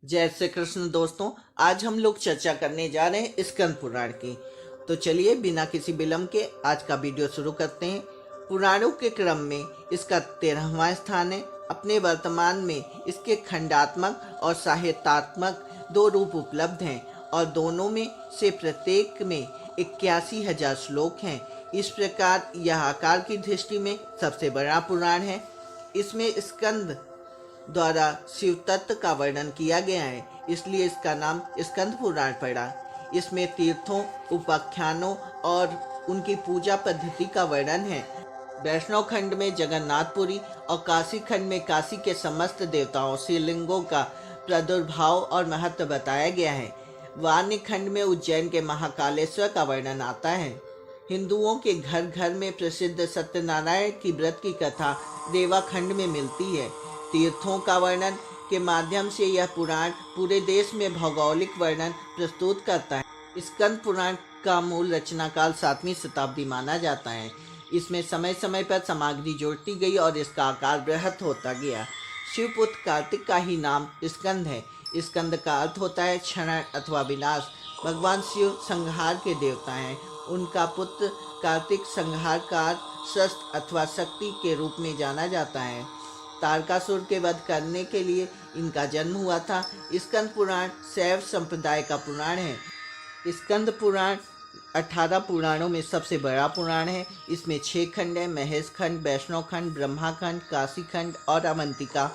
जय श्री कृष्ण दोस्तों। आज हम लोग चर्चा करने जा रहे हैं स्कंद पुराण की। तो चलिए बिना किसी विलंब के आज का वीडियो शुरू करते हैं। पुराणों के क्रम में इसका 13वां स्थान है। अपने वर्तमान में इसके खंडात्मक और साहित्यात्मक दो रूप उपलब्ध हैं और दोनों में से प्रत्येक में 81,000 श्लोक हैं। इस प्रकार यह आकार की दृष्टि में सबसे बड़ा पुराण है। इसमें स्कंद द्वारा शिव तत्व का वर्णन किया गया है, इसलिए इसका नाम स्कंद पुराण पड़ा। इसमें तीर्थों, उपाख्यानों और उनकी पूजा पद्धति का वर्णन है। वैष्णव खंड में जगन्नाथपुरी और काशी खंड में काशी के समस्त देवताओं शिवलिंगों का प्रादुर्भाव और महत्व बताया गया है। वान्य खंड में उज्जैन के महाकालेश्वर का वर्णन आता है। हिंदुओं के घर घर में प्रसिद्ध सत्यनारायण की व्रत की कथा देवा खंड में मिलती है। तीर्थों का वर्णन के माध्यम से यह पुराण पूरे देश में भौगोलिक वर्णन प्रस्तुत करता है। स्कंद पुराण का मूल रचनाकाल 7वीं शताब्दी माना जाता है। इसमें समय समय पर सामग्री जोड़ती गई और इसका आकार बृहत होता गया। शिवपुत्र कार्तिक का ही नाम स्कंद है। स्कंद का अर्थ होता है क्षरण अथवा विनाश। भगवान शिव संहार के देवता हैं। उनका पुत्र कार्तिक संहारकार शस्त्र अथवा शक्ति के रूप में जाना जाता है। तारकासुर के वध करने के लिए इनका जन्म हुआ था। स्कंद पुराण शैव संप्रदाय का पुराण है। स्कंद पुराण 18 पुराणों में सबसे बड़ा पुराण है। इसमें 6 खंड हैं: महेश खंड, वैष्णव खंड, ब्रह्मा खंड, काशी खंड और अवंतिका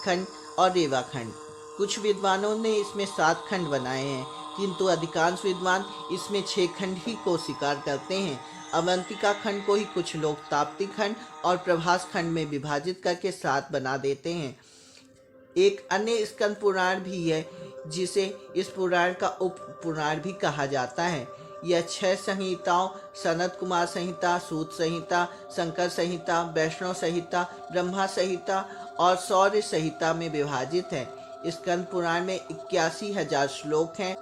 खंड और रेवा खंड। कुछ विद्वानों ने इसमें 7 खंड बनाए हैं, किंतु अधिकांश विद्वान इसमें 6 खंड ही को स्वीकार करते हैं। अवंतिका खंड को ही कुछ लोग ताप्ती खंड और प्रभास खंड में विभाजित करके 7 बना देते हैं। एक अन्य स्कंद पुराण भी है जिसे इस पुराण का उप पुराण भी कहा जाता है। यह 6 संहिताओं सनत कुमार संहिता, सूत संहिता, शंकर संहिता, वैष्णव संहिता, ब्रह्मा संहिता और शौर्य संहिता में विभाजित है। स्कंद पुराण में 81,000 श्लोक हैं।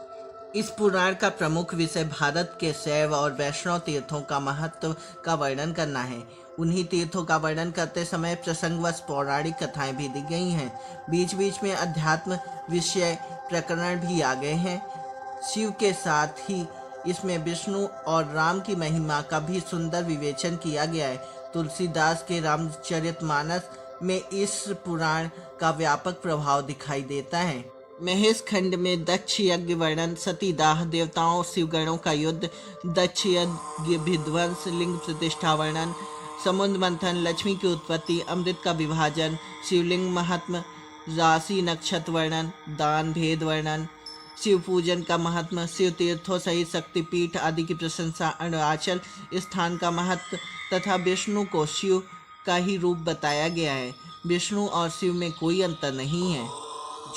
इस पुराण का प्रमुख विषय भारत के शैव और वैष्णव तीर्थों का महत्व का वर्णन करना है। उन्हीं तीर्थों का वर्णन करते समय प्रसंगवश पौराणिक कथाएं भी दी गई हैं। बीच बीच में अध्यात्म विषय प्रकरण भी आ गए हैं। शिव के साथ ही इसमें विष्णु और राम की महिमा का भी सुंदर विवेचन किया गया है। तुलसीदास के रामचरितमानस में इस पुराण का व्यापक प्रभाव दिखाई देता है। महेश खंड में दक्ष यज्ञ वर्णन, सतीदाह, देवताओं शिवगणों का युद्ध, दक्ष यज्ञ विध्वंस, लिंग प्रतिष्ठा वर्णन, समुद्र मंथन, लक्ष्मी की उत्पत्ति, अमृत का विभाजन, शिवलिंग महात्म, राशि नक्षत्र वर्णन, दान भेद वर्णन, शिव पूजन का महत्व, शिव तीर्थों सहित शक्तिपीठ आदि की प्रशंसा, अरुणाचल स्थान का महत्व तथा विष्णु को शिव का ही रूप बताया गया है। विष्णु और शिव में कोई अंतर नहीं है।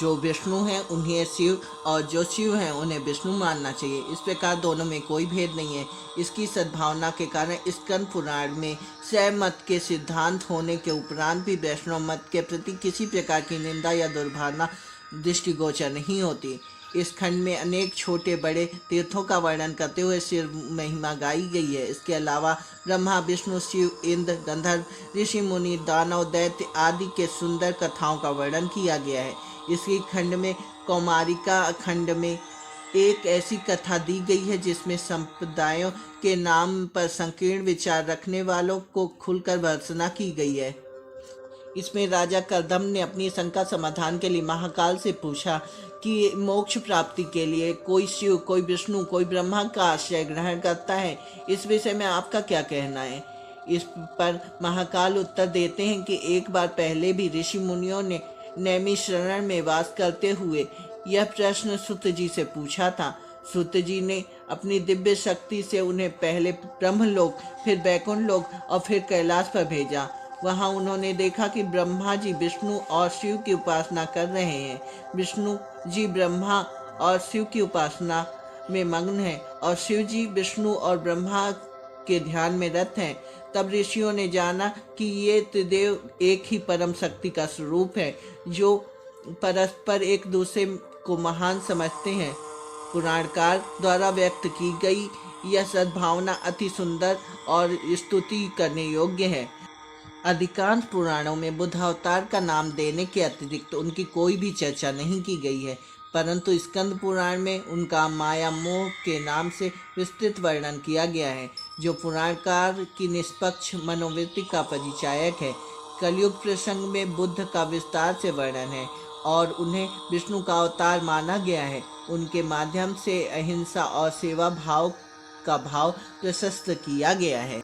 जो विष्णु हैं उन्हें शिव और जो शिव हैं उन्हें विष्णु मानना चाहिए। इस प्रकार दोनों में कोई भेद नहीं है। इसकी सद्भावना के कारण स्कंद पुराण में शैव मत के सिद्धांत होने के उपरांत भी वैष्णव मत के प्रति किसी प्रकार की निंदा या दुर्भावना दृष्टिगोचर नहीं होती। इस खंड में अनेक छोटे बड़े तीर्थों का वर्णन करते हुए शिव महिमा गाई गई है। इसके अलावा ब्रह्मा, विष्णु, शिव, इंद्र, गंधर्व, ऋषि मुनि, दानव, दैत्य आदि के सुंदर कथाओं का वर्णन किया गया है। इसी खंड में कौमारिका खंड में एक ऐसी कथा दी गई है जिसमें संप्रदायों के नाम पर संकीर्ण विचार रखने वालों को खुलकर भर्त्सना की गई है। इसमें राजा कर्दम ने अपनी शंका समाधान के लिए महाकाल से पूछा कि मोक्ष प्राप्ति के लिए कोई शिव, कोई विष्णु, कोई ब्रह्मा का आश्रय ग्रहण करता है। इस विषय में आपका क्या कहना है? इस पर महाकाल उत्तर देते हैं कि एक बार पहले भी ऋषि मुनियों ने नैमिषारण्य में वास करते हुए यह प्रश्न सूत जी से पूछा था। सूत जी ने अपनी दिव्य शक्ति से उन्हें पहले ब्रह्मलोक, फिर बैकुंठ लोक और फिर कैलाश पर भेजा। वहां उन्होंने देखा कि ब्रह्मा जी विष्णु और शिव की उपासना कर रहे हैं। विष्णु जी ब्रह्मा और शिव की उपासना में मग्न हैं और शिव जी विष्णु और ब्रह्मा के ध्यान में रत हैं। तब ऋषियों ने जाना कि ये त्रिदेव एक ही परम शक्ति का स्वरूप है जो परस्पर एक दूसरे को महान समझते हैं। पुराणकार द्वारा व्यक्त की गई यह सद्भावना अति सुंदर और स्तुति करने योग्य है। अधिकांश पुराणों में बुद्ध अवतार का नाम देने के अतिरिक्त उनकी कोई भी चर्चा नहीं की गई है, परंतु स्कंद पुराण में उनका माया मोह के नाम से विस्तृत वर्णन किया गया है, जो पुराणकार की निष्पक्ष मनोवृत्ति का परिचायक है। कलयुग प्रसंग में बुद्ध का विस्तार से वर्णन है और उन्हें विष्णु का अवतार माना गया है। उनके माध्यम से अहिंसा और सेवा भाव का भाव प्रशस्त किया गया है।